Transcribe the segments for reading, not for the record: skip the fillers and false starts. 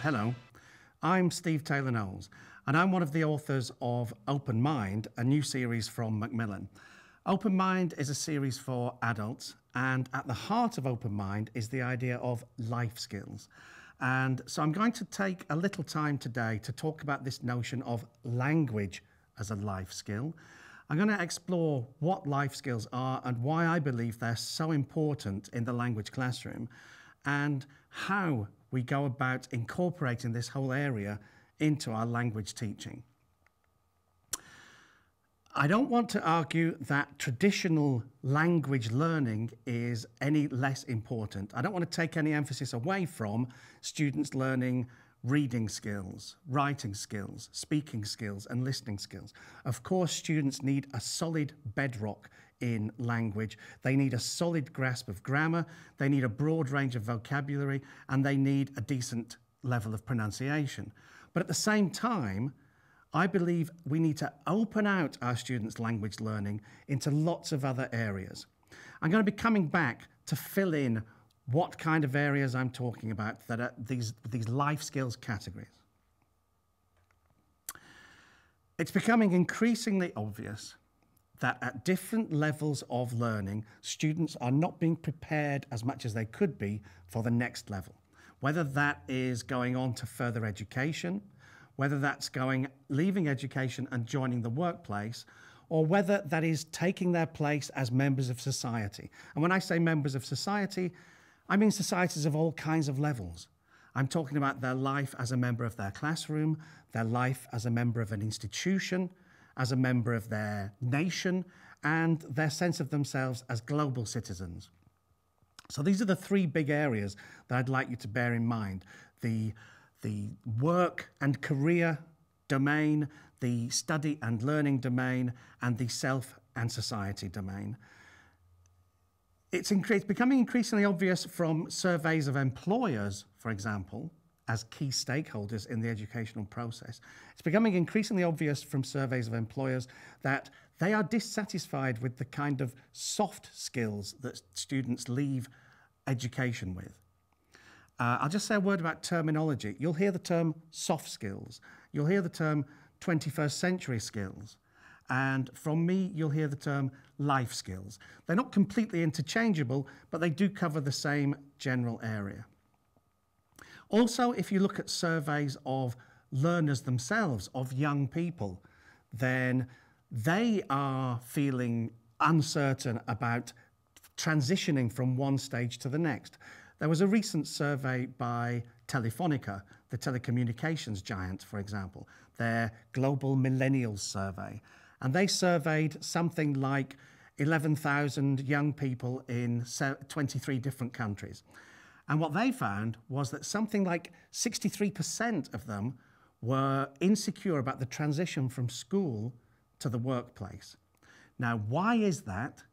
Hello, I'm Steve Taylor-Knowles, and I'm one of the authors of Open Mind, a new series from Macmillan. Open Mind is a series for adults, and at the heart of Open Mind is the idea of life skills. And so I'm going to take a little time today to talk about this notion of language as a life skill. I'm going to explore what life skills are and why I believe they're so important in the language classroom, and how we go about incorporating this whole area into our language teaching. I don't want to argue that traditional language learning is any less important. I don't want to take any emphasis away from students learning reading skills, writing skills, speaking skills, and listening skills. Of course, students need a solid bedrock in language. They need a solid grasp of grammar, they need a broad range of vocabulary, and they need a decent level of pronunciation. But at the same time, I believe we need to open out our students' language learning into lots of other areas. I'm going to be coming back to fill in what kind of areas I'm talking about that are these life skills categories. It's becoming increasingly obvious that at different levels of learning, students are not being prepared as much as they could be for the next level. Whether that is going on to further education, whether that's leaving education and joining the workplace, or whether that is taking their place as members of society. And when I say members of society, I mean societies of all kinds of levels. I'm talking about their life as a member of their classroom, their life as a member of an institution, as a member of their nation, and their sense of themselves as global citizens. So these are the three big areas that I'd like you to bear in mind. The work and career domain, the study and learning domain, and the self and society domain. It's becoming increasingly obvious from surveys of employers, for example, as key stakeholders in the educational process. It's becoming increasingly obvious from surveys of employers that they are dissatisfied with the kind of soft skills that students leave education with. I'll just say a word about terminology. You'll hear the term soft skills. You'll hear the term 21st century skills. And from me, you'll hear the term life skills. They're not completely interchangeable, but they do cover the same general area. Also, if you look at surveys of learners themselves, of young people, then they are feeling uncertain about transitioning from one stage to the next. There was a recent survey by Telefonica, the telecommunications giant, for example, their Global Millennials Survey. And they surveyed something like 11,000 young people in 23 different countries. And what they found was that something like 63% of them were insecure about the transition from school to the workplace. Now, why is that?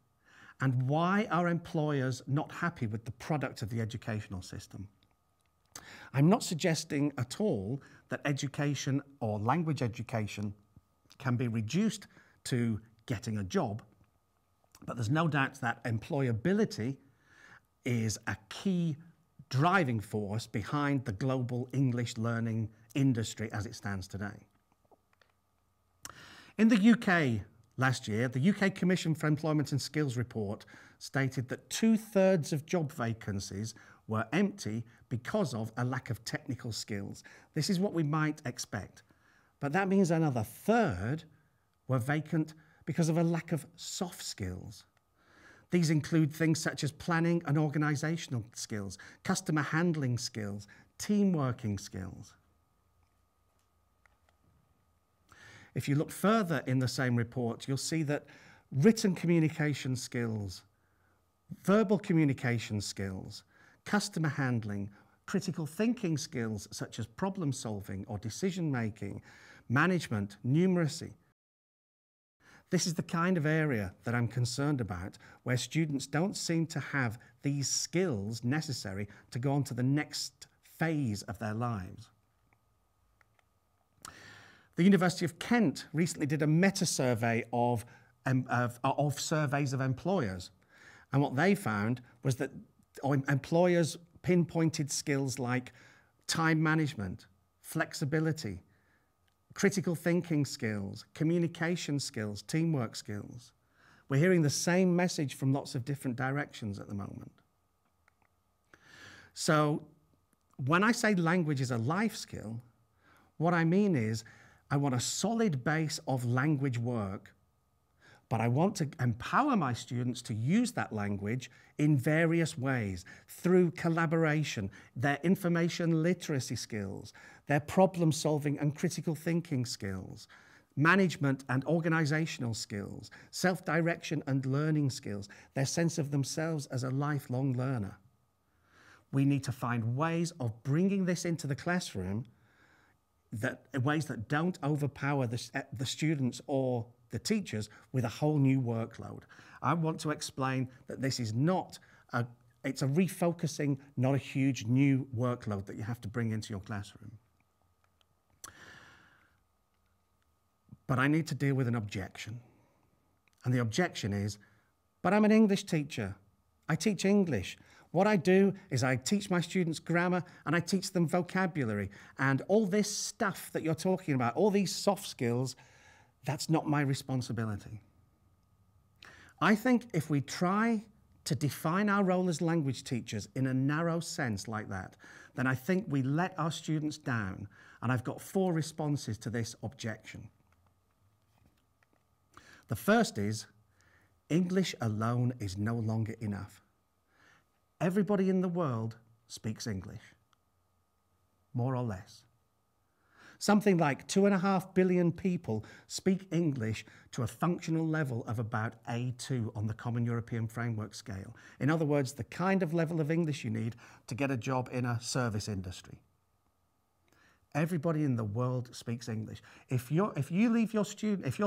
And why are employers not happy with the product of the educational system? I'm not suggesting at all that education or language education can be reduced to getting a job, but there's no doubt that employability is a key driving force behind the global English learning industry as it stands today. In the UK last year, the UK Commission for Employment and Skills report stated that 2/3 of job vacancies were empty because of a lack of technical skills. This is what we might expect. But that means another third were vacant because of a lack of soft skills. These include things such as planning and organisational skills, customer handling skills, team working skills. If you look further in the same report, you'll see that written communication skills, verbal communication skills, customer handling, critical thinking skills such as problem solving or decision making, management, numeracy. This is the kind of area that I'm concerned about, where students don't seem to have these skills necessary to go on to the next phase of their lives. The University of Kent recently did a meta-survey of surveys of employers. And what they found was that employers pinpointed skills like time management, flexibility, critical thinking skills, communication skills, teamwork skills. We're hearing the same message from lots of different directions at the moment. So when I say language is a life skill, what I mean is I want a solid base of language work, but I want to empower my students to use that language in various ways, through collaboration, their information literacy skills, their problem solving and critical thinking skills, management and organizational skills, self-direction and learning skills, their sense of themselves as a lifelong learner. We need to find ways of bringing this into the classroom, ways that don't overpower the students or the teachers with a whole new workload. I want to explain that this is not it's a refocusing, not a huge new workload that you have to bring into your classroom. But I need to deal with an objection. And the objection is, but I'm an English teacher. I teach English. What I do is I teach my students grammar and I teach them vocabulary. And all this stuff that you're talking about, all these soft skills, that's not my responsibility. I think if we try to define our role as language teachers in a narrow sense like that, then I think we let our students down. And I've got 4 responses to this objection. The first is, English alone is no longer enough. Everybody in the world speaks English, more or less. Something like 2.5 billion people speak English to a functional level of about A2 on the Common European Framework scale. In other words, the kind of level of English you need to get a job in a service industry. Everybody in the world speaks English. If your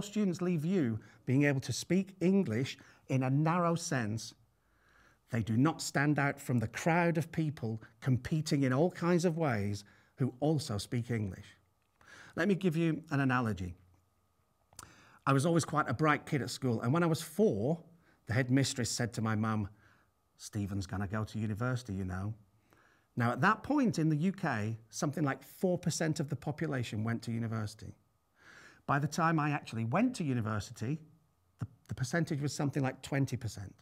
students leave you being able to speak English in a narrow sense, they do not stand out from the crowd of people competing in all kinds of ways who also speak English. Let me give you an analogy. I was always quite a bright kid at school, and when I was 4, the headmistress said to my mum, "Stephen's going to go to university, you know." Now, at that point in the UK, something like 4% of the population went to university. By the time I actually went to university, the percentage was something like 20%.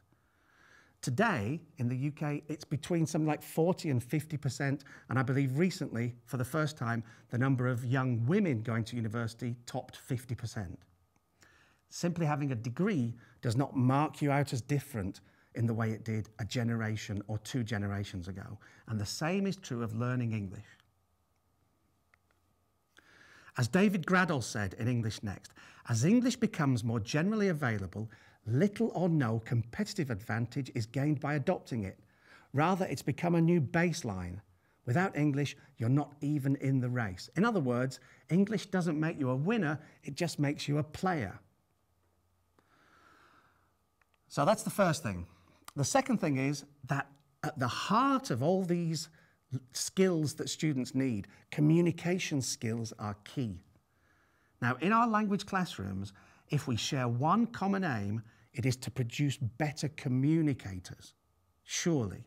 Today, in the UK, it's between something like 40 and 50%, and I believe recently, for the first time, the number of young women going to university topped 50%. Simply having a degree does not mark you out as different in the way it did a generation or 2 generations ago. And the same is true of learning English. As David Graddle said in English Next, as English becomes more generally available, little or no competitive advantage is gained by adopting it. Rather, it's become a new baseline. Without English, you're not even in the race. In other words, English doesn't make you a winner, it just makes you a player. So that's the first thing. The second thing is that at the heart of all these skills that students need, communication skills are key. Now, in our language classrooms, if we share one common aim, it is to produce better communicators, surely.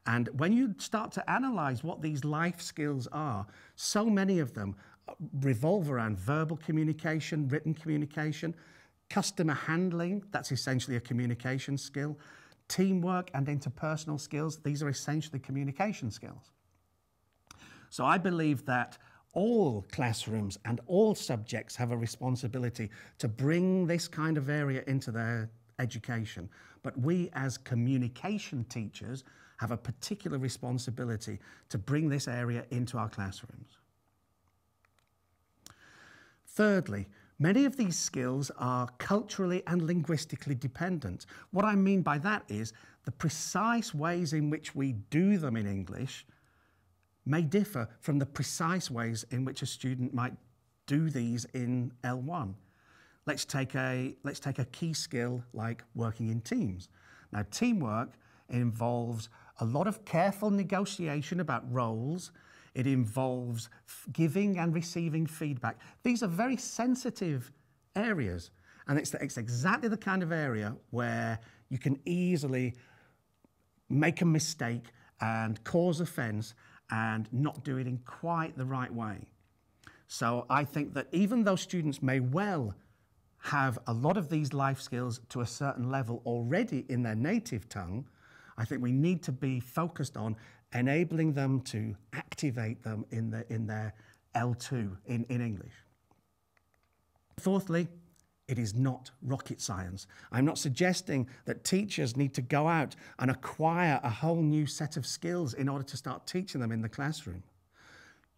And when you start to analyze what these life skills are, so many of them revolve around verbal communication, written communication, customer handling, that's essentially a communication skill, teamwork and interpersonal skills, these are essentially communication skills. So I believe that all classrooms and all subjects have a responsibility to bring this kind of area into their education. But we as communication teachers have a particular responsibility to bring this area into our classrooms. Thirdly, many of these skills are culturally and linguistically dependent. What I mean by that is the precise ways in which we do them in English may differ from the precise ways in which a student might do these in L1. Let's take a key skill like working in teams. Now, teamwork involves a lot of careful negotiation about roles. It involves giving and receiving feedback. These are very sensitive areas, and it's exactly the kind of area where you can easily make a mistake and cause offense, and not do it in quite the right way. So I think that even though students may well have a lot of these life skills to a certain level already in their native tongue, I think we need to be focused on enabling them to activate them in their L2 in English. Fourthly, it is not rocket science. I'm not suggesting that teachers need to go out and acquire a whole new set of skills in order to start teaching them in the classroom.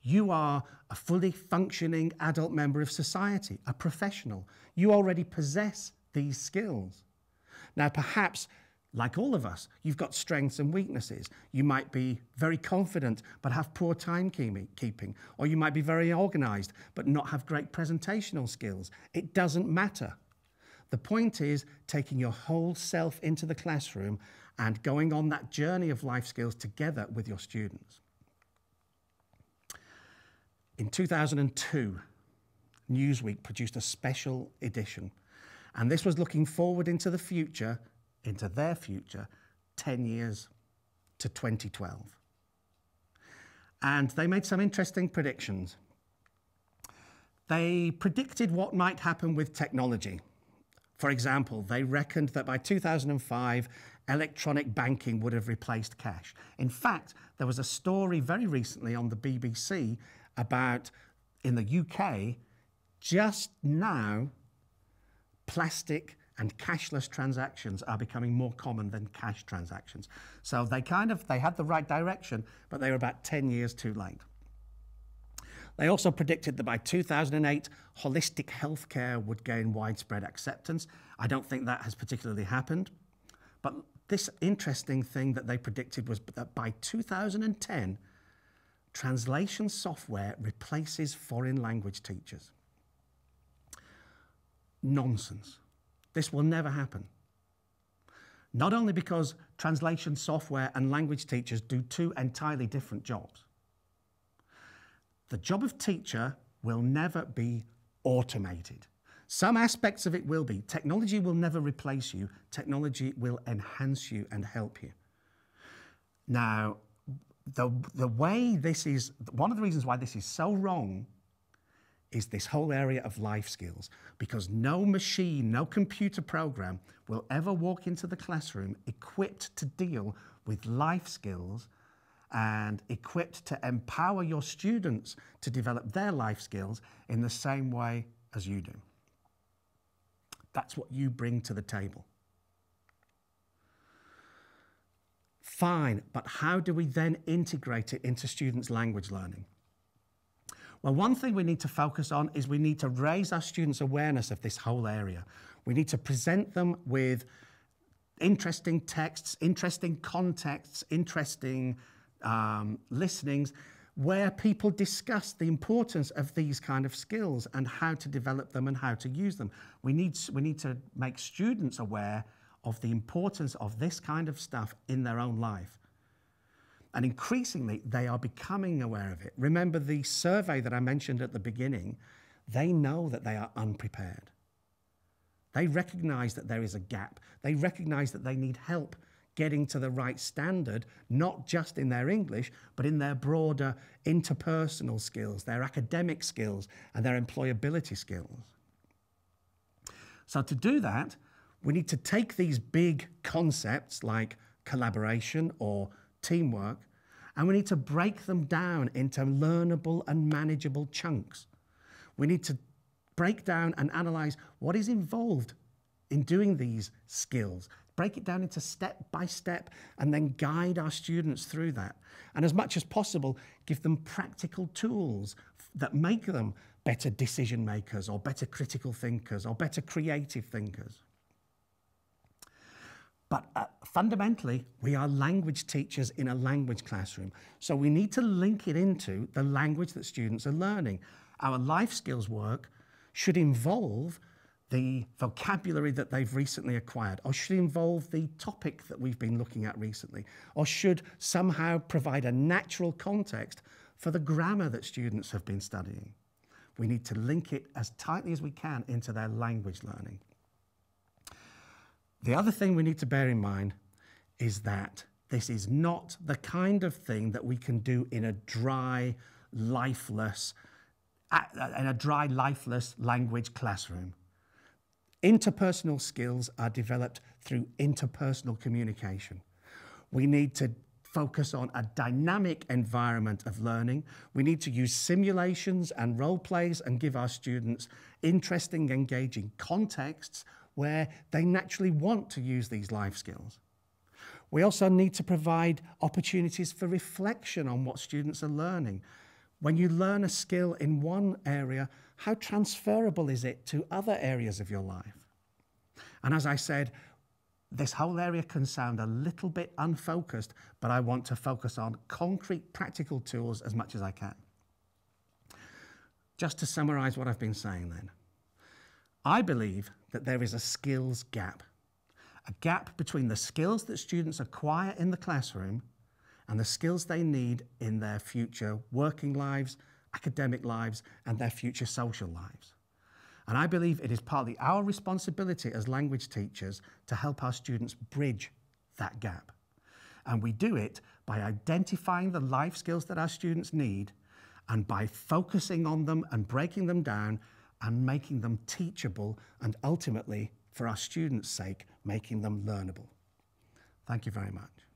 You are a fully functioning adult member of society, a professional. You already possess these skills. Now, perhaps, like all of us, you've got strengths and weaknesses. You might be very confident but have poor timekeeping, or you might be very organized but not have great presentational skills. It doesn't matter. The point is taking your whole self into the classroom and going on that journey of life skills together with your students. In 2002, Newsweek produced a special edition, and this was looking forward into the future, into their future, 10 years to 2012. And they made some interesting predictions. They predicted what might happen with technology. For example, they reckoned that by 2005, electronic banking would have replaced cash. In fact, there was a story very recently on the BBC about, in the UK, just now, plastic and cashless transactions are becoming more common than cash transactions. So they had the right direction, but they were about 10 years too late. They also predicted that by 2008, holistic healthcare would gain widespread acceptance. I don't think that has particularly happened. But this interesting thing that they predicted was that by 2010, translation software replaces foreign language teachers. Nonsense. This will never happen. Not only because translation software and language teachers do two entirely different jobs. The job of teacher will never be automated. Some aspects of it will be. Technology will never replace you. Technology will enhance you and help you. Now, the way this is, one of the reasons why this is so wrong is this whole area of life skills, because no machine, no computer program will ever walk into the classroom equipped to deal with life skills and equipped to empower your students to develop their life skills in the same way as you do. That's what you bring to the table. Fine, but how do we then integrate it into students' language learning? Well, one thing we need to focus on is we need to raise our students' awareness of this whole area. We need to present them with interesting texts, interesting contexts, interesting listenings, where people discuss the importance of these kind of skills and how to develop them and how to use them. We need to make students aware of the importance of this kind of stuff in their own life. And increasingly, they are becoming aware of it. Remember the survey that I mentioned at the beginning? They know that they are unprepared. They recognize that there is a gap. They recognize that they need help getting to the right standard, not just in their English, but in their broader interpersonal skills, their academic skills, and their employability skills. So to do that, we need to take these big concepts like collaboration or teamwork, and we need to break them down into learnable and manageable chunks. We need to break down and analyze what is involved in doing these skills, break it down into step by step, and then guide our students through that. And as much as possible, give them practical tools that make them better decision makers or better critical thinkers or better creative thinkers. But fundamentally, we are language teachers in a language classroom. So we need to link it into the language that students are learning. Our life skills work should involve the vocabulary that they've recently acquired, or should involve the topic that we've been looking at recently, or should somehow provide a natural context for the grammar that students have been studying. We need to link it as tightly as we can into their language learning. The other thing we need to bear in mind is that This is not the kind of thing that we can do in a dry, lifeless language classroom. Interpersonal skills are developed through interpersonal communication. We need to focus on a dynamic environment of learning. We need to use simulations and role plays and give our students interesting, engaging contexts where they naturally want to use these life skills. We also need to provide opportunities for reflection on what students are learning. When you learn a skill in one area, how transferable is it to other areas of your life? And as I said, this whole area can sound a little bit unfocused, but I want to focus on concrete, practical tools as much as I can. Just to summarize what I've been saying then, I believe that there is a skills gap. A gap between the skills that students acquire in the classroom and the skills they need in their future working lives, academic lives, and their future social lives. And I believe it is partly our responsibility as language teachers to help our students bridge that gap. And we do it by identifying the life skills that our students need and by focusing on them and breaking them down and making them teachable and ultimately, for our students' sake, making them learnable. Thank you very much.